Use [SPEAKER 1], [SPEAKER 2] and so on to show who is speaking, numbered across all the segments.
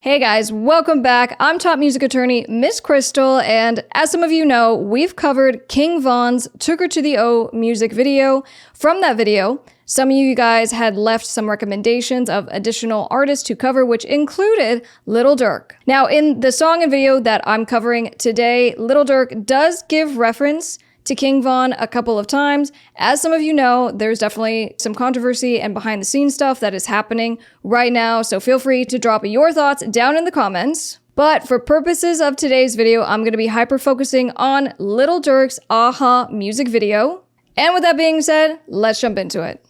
[SPEAKER 1] Hey guys, welcome back. I'm top music attorney Miss Crystal, and as some of you know, we've covered King Von's Took Her to the O music video. From that video, some of you guys had left some recommendations of additional artists to cover, which included Lil Durk. Now, in the song and video that I'm covering today, Lil Durk does give reference to King Von a couple of times. As some of you know, there's definitely some controversy and behind the scenes stuff that is happening right now, so feel free to drop your thoughts down in the comments. But for purposes of today's video, I'm going to be hyper-focusing on Lil Durk's Ahhh music video. And with that being said, let's jump into it.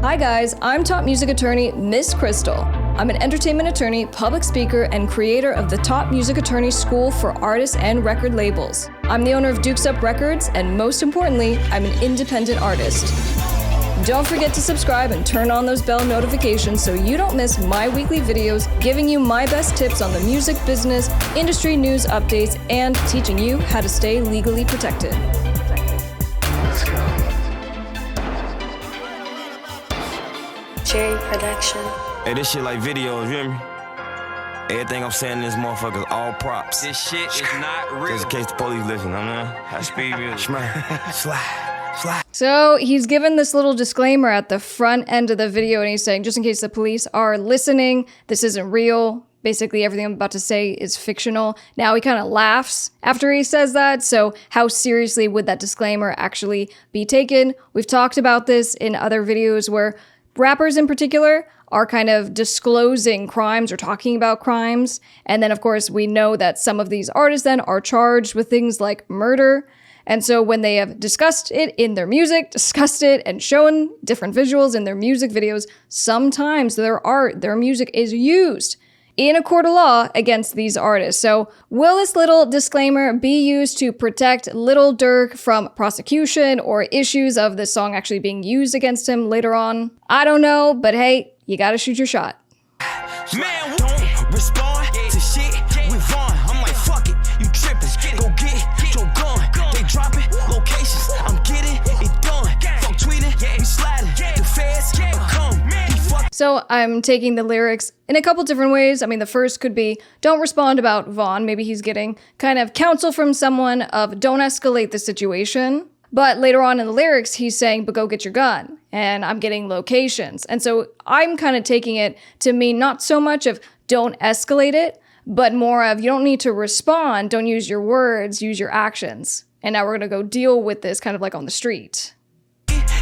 [SPEAKER 1] Hi guys, I'm top music attorney Miss Crystal. I'm an entertainment attorney, public speaker, and creator of the Top Music Attorney School for artists and record labels. I'm the owner of Dukes Up Records, and most importantly, I'm an independent artist. Don't forget to subscribe and turn on those bell notifications so you don't miss my weekly videos giving you my best tips on the music business, industry news updates, and teaching you how to stay legally protected.
[SPEAKER 2] Let's go.
[SPEAKER 3] Cherry Production.
[SPEAKER 4] Hey, this shit like videos, you hear me? Everything I'm saying in this motherfucker is all props.
[SPEAKER 5] This shit is not real.
[SPEAKER 4] Just in case the police listen, I'm high speed music. Slide.
[SPEAKER 1] So he's given this little disclaimer at the front end of the video, and he's saying, just in case the police are listening, this isn't real. Basically, everything I'm about to say is fictional. Now he kind of laughs after he says that, so how seriously would that disclaimer actually be taken? We've talked about this in other videos where rappers in particular are kind of disclosing crimes or talking about crimes. And then, of course, we know that some of these artists then are charged with things like murder. And so when they have discussed it in their music, discussed it and shown different visuals in their music videos, sometimes their art, their music is used in a court of law against these artists. So will this little disclaimer be used to protect Lil Durk from prosecution or issues of this song actually being used against him later on? I don't know, but hey, you gotta shoot your shot.
[SPEAKER 4] Man, don't respond to shit with Vaughn. I'm like, fuck it, you trippin'. Go get your gun. They dropping locations. I'm getting it done. Fuck tweeting, we sliding. The feds come.
[SPEAKER 1] So I'm taking the lyrics in a couple different ways. I mean, the first could be, don't respond about Vaughn. Maybe he's getting kind of counsel from someone of don't escalate the situation. But later on in the lyrics, he's saying, but go get your gun. And I'm getting locations. And so I'm kind of taking it to mean not so much of don't escalate it, but more of you don't need to respond. Don't use your words, use your actions. And now we're going to go deal with this kind of like on the street.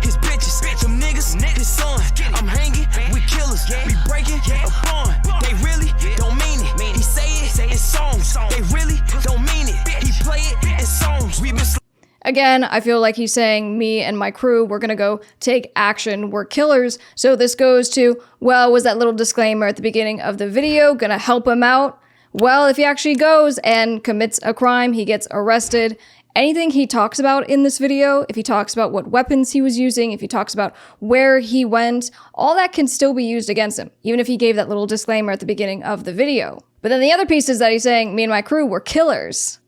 [SPEAKER 4] His bitches, some niggas, his son. I'm hanging with killers. We breaking a bond. They really don't mean it. He say it in songs. They really don't mean it. He play it in songs. We been
[SPEAKER 1] Again, I feel like he's saying me and my crew, we're gonna go take action, we're killers. So this goes to, well, was that little disclaimer at the beginning of the video gonna help him out? Well, if he actually goes and commits a crime, he gets arrested. Anything he talks about in this video, if he talks about what weapons he was using, if he talks about where he went, all that can still be used against him, even if he gave that little disclaimer at the beginning of the video. But then the other piece is that he's saying, me and my crew were killers.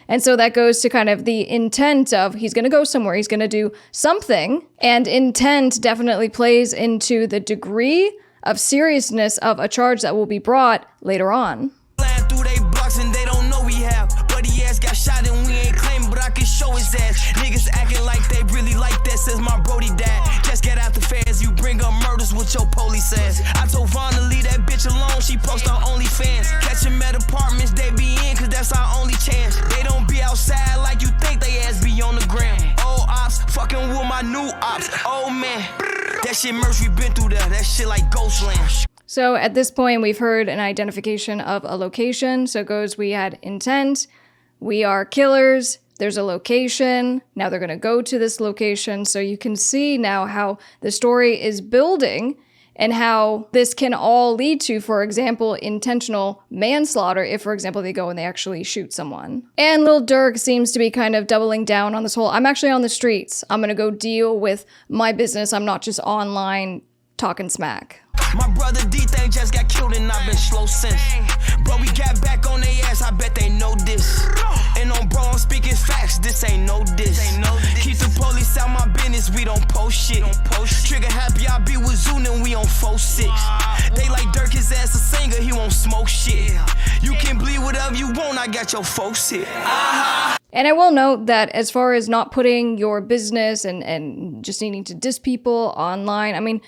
[SPEAKER 1] And so that goes to kind of the intent of he's going to go somewhere, he's going to do something. And intent definitely plays into the degree of seriousness of a charge that will be brought later on.
[SPEAKER 4] through they blocks and they don't know we have. Buddy ass got shot and we ain't claiming, but I can show his ass. Niggas acting like they really like that, says my Brody dad. Just get out the feds, you bring up murders with your police ass. I told Vaughn to leave that bitch alone, she post on OnlyFans. Catch him at apartments, they be in, cause that's our only chance. They don't be outside like you think they ass be on the gram. Old ops, fucking with my new ops. Oh man, that shit merch, we been through that shit like Ghostland.
[SPEAKER 1] So at this point, we've heard an identification of a location. So it goes, we had intent, we are killers, there's a location, now they're gonna go to this location. So you can see now how the story is building and how this can all lead to, for example, intentional manslaughter if, for example, they go and they actually shoot someone. And Lil Durk seems to be kind of doubling down on this whole, I'm actually on the streets, I'm gonna go deal with my business, I'm not just online talking smack.
[SPEAKER 4] My brother D-Thing just got killed and I've been slow since. Bro, we got back on their ass, I bet they know this. And on bro, I'm speaking facts, this ain't no diss. Keep the police out my business, we don't post shit. Trigger happy, I be with Zoon and we on 4-6. They like Durk, his as a singer, he won't smoke shit. You can bleed whatever you want, I got your folks here.
[SPEAKER 1] And I will note that as far as not putting your business and just needing to diss people online, I mean,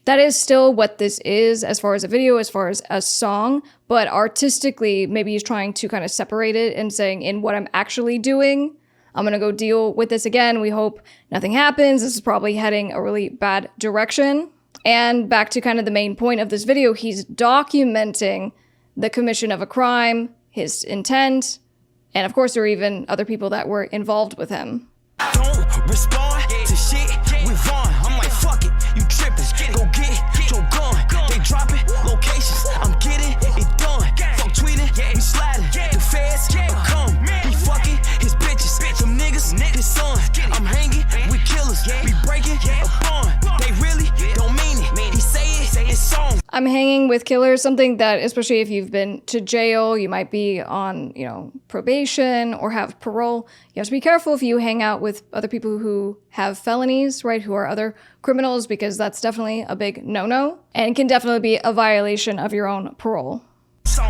[SPEAKER 1] that is still what this is as far as a video, as far as a song, but artistically, maybe he's trying to kind of separate it and saying, in what I'm actually doing, I'm gonna go deal with this again. We hope nothing happens. This is probably heading a really bad direction. And back to kind of the main point of this video, he's documenting the commission of a crime, his intent, and of course there are even other people that were involved with him.
[SPEAKER 4] Don't respond to shit with Vaughn. I'm like, fuck it, you trippin'. Go get your gun. They dropping locations. I'm getting it done. Fuck tweeting, we sliding. The feds come. He fucking his bitches. Them niggas, his son. I'm hanging with killers. We breaking a bond. They really don't mean it. He say it, it's song.
[SPEAKER 1] I'm hanging with killers, something that, especially if you've been to jail, you might be on, probation or have parole. You have to be careful if you hang out with other people who have felonies, right? Who are other criminals, because that's definitely a big no-no and can definitely be a violation of your own parole.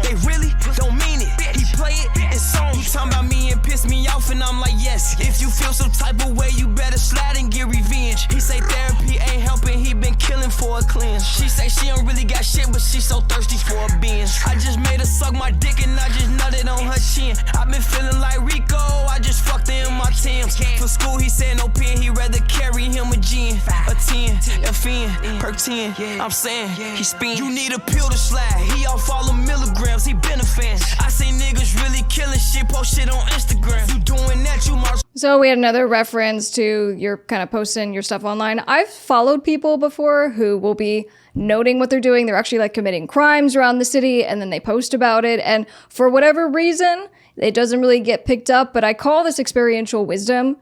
[SPEAKER 4] They really don't mean it. He play it in song. He talking about me and piss me off, and I'm like, yes. If you feel some type of way, you better slide and get revenge. He say therapy ain't helping, he been killing for a cleanse. She say she don't really got shit, but she so thirsty for a binge. I just made her suck my dick and I just nutted on her chin. I been feeling like Rico, I just fucked her in my Timbs. For school, he said no pen, he rather carry him a gin. A 10, FN, per 10. I'm saying, he spin. You need a pill to slide, he off all the milligrams, he been a fan. I see niggas really killing shit, post shit on Instagram. You doing that, you march.
[SPEAKER 1] So we had another reference to you're kind of posting your stuff online. I've followed people before who will be noting what they're doing. They're actually like committing crimes around the city and then they post about it. And for whatever reason, it doesn't really get picked up, but I call this experiential wisdom.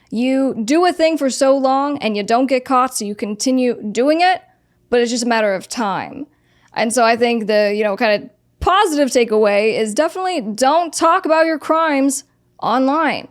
[SPEAKER 1] You do a thing for so long and you don't get caught, so you continue doing it, but it's just a matter of time. And so I think the, kind of positive takeaway is definitely don't talk about your crimes online,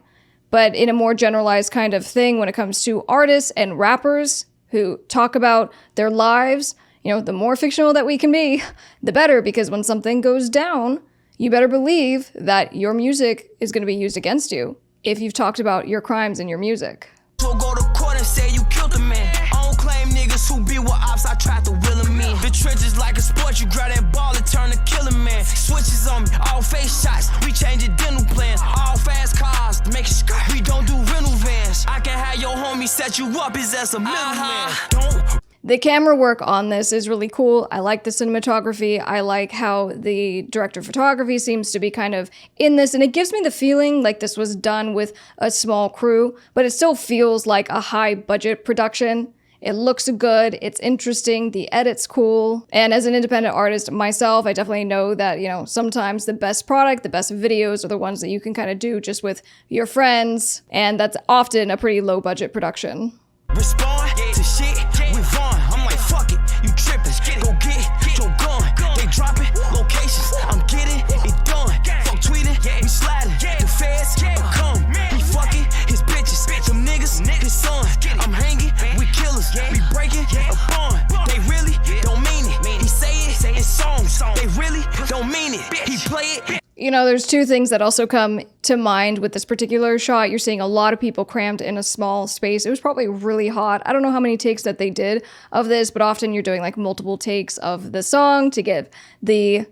[SPEAKER 1] but in a more generalized kind of thing when it comes to artists and rappers who talk about their lives. The more fictional that we can be, the better, because when something goes down, you better believe that your music is going to be used against you if you've talked about your crimes in your music.
[SPEAKER 4] So go to court and say you killed a man. I don't claim niggas who be with ops, I tried to will them in. The trenches like a sport, you grab that ball and turn to killer man. Switches on me, all face shots, we changing dental plans. All fast cars, make it we don't do rental vans. I can have your homie set you up, his ass a middleman. Don't.
[SPEAKER 1] The camera work on this is really cool. I like the cinematography. I like how the director of photography seems to be kind of in this, and it gives me the feeling like this was done with a small crew, but it still feels like a high budget production. It looks good, it's interesting, the edit's cool. And as an independent artist myself, I definitely know that, sometimes the best product, the best videos are the ones that you can kind of do just with your friends, and that's often a pretty low budget production.
[SPEAKER 4] Respond to shit with Vaughn. I'm like, fuck it, you trippin'. Go get your gun. They dropping locations. I'm getting it done. Fuck tweeting, we sliding. The feds come. We fucking his bitches. Them niggas, his son. I'm hanging with killers. We breaking a bond. They really don't mean it. He say it in songs. They really don't mean it. He play it.
[SPEAKER 1] There's two things that also come to mind with this particular shot. You're seeing a lot of people crammed in a small space. It was probably really hot. I don't know how many takes that they did of this, but often you're doing like multiple takes of the song to give the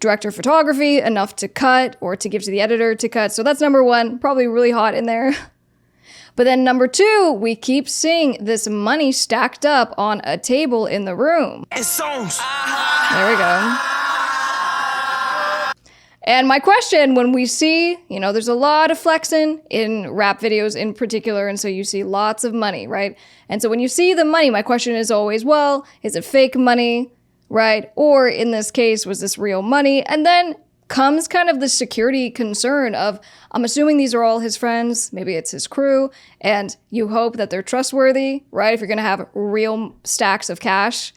[SPEAKER 1] director of photography enough to cut or to give to the editor to cut. So that's number one, probably really hot in there. But then number two, we keep seeing this money stacked up on a table in the room.
[SPEAKER 4] It's songs.
[SPEAKER 1] There we go. And my question, when we see, there's a lot of flexing in rap videos in particular, and so you see lots of money, right? And so when you see the money, my question is always, well, is it fake money, right? Or in this case, was this real money? And then comes kind of the security concern of, I'm assuming these are all his friends, maybe it's his crew, and you hope that they're trustworthy, right? If you're gonna have real stacks of cash.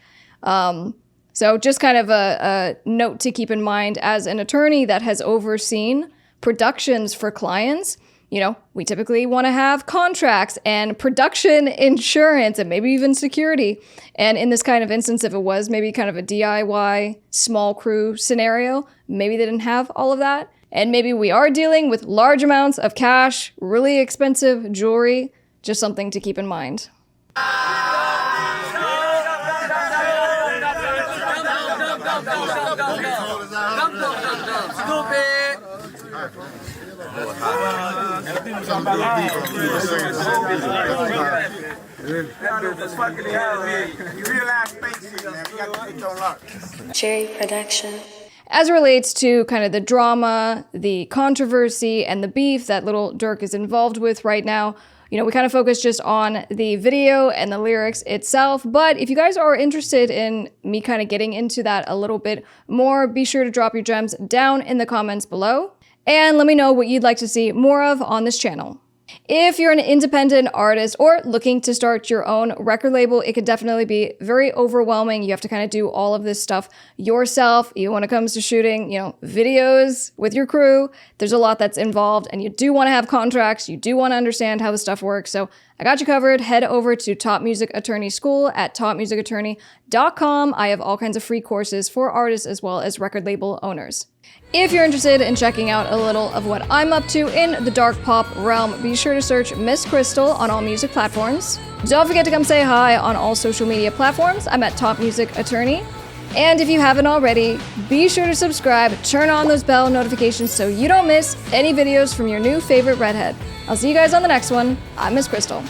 [SPEAKER 1] So just kind of a note to keep in mind as an attorney that has overseen productions for clients. You know, we typically want to have contracts and production insurance and maybe even security. And in this kind of instance, if it was maybe kind of a DIY small crew scenario, maybe they didn't have all of that. And maybe we are dealing with large amounts of cash, really expensive jewelry, just something to keep in mind.
[SPEAKER 3] Cherry production.
[SPEAKER 1] As it relates to kind of the drama, the controversy, and the beef that Lil Durk is involved with right now, you know, we kind of focus just on the video and the lyrics itself. But if you guys are interested in me kind of getting into that a little bit more, be sure to drop your gems down in the comments below. And let me know what you'd like to see more of on this channel. If you're an independent artist or looking to start your own record label, it could definitely be very overwhelming. You have to kind of do all of this stuff yourself. Even when it comes to shooting, you know, videos with your crew, there's a lot that's involved, and you do want to have contracts. You do want to understand how the stuff works. So I got you covered. Head over to Top Music Attorney School at topmusicattorney.com. I have all kinds of free courses for artists as well as record label owners. If you're interested in checking out a little of what I'm up to in the dark pop realm, be sure to search Miss Crystal on all music platforms. Don't forget to come say hi on all social media platforms. I'm at Top Music Attorney. And if you haven't already, be sure to subscribe, turn on those bell notifications so you don't miss any videos from your new favorite redhead. I'll see you guys on the next one. I'm Miss Crystal.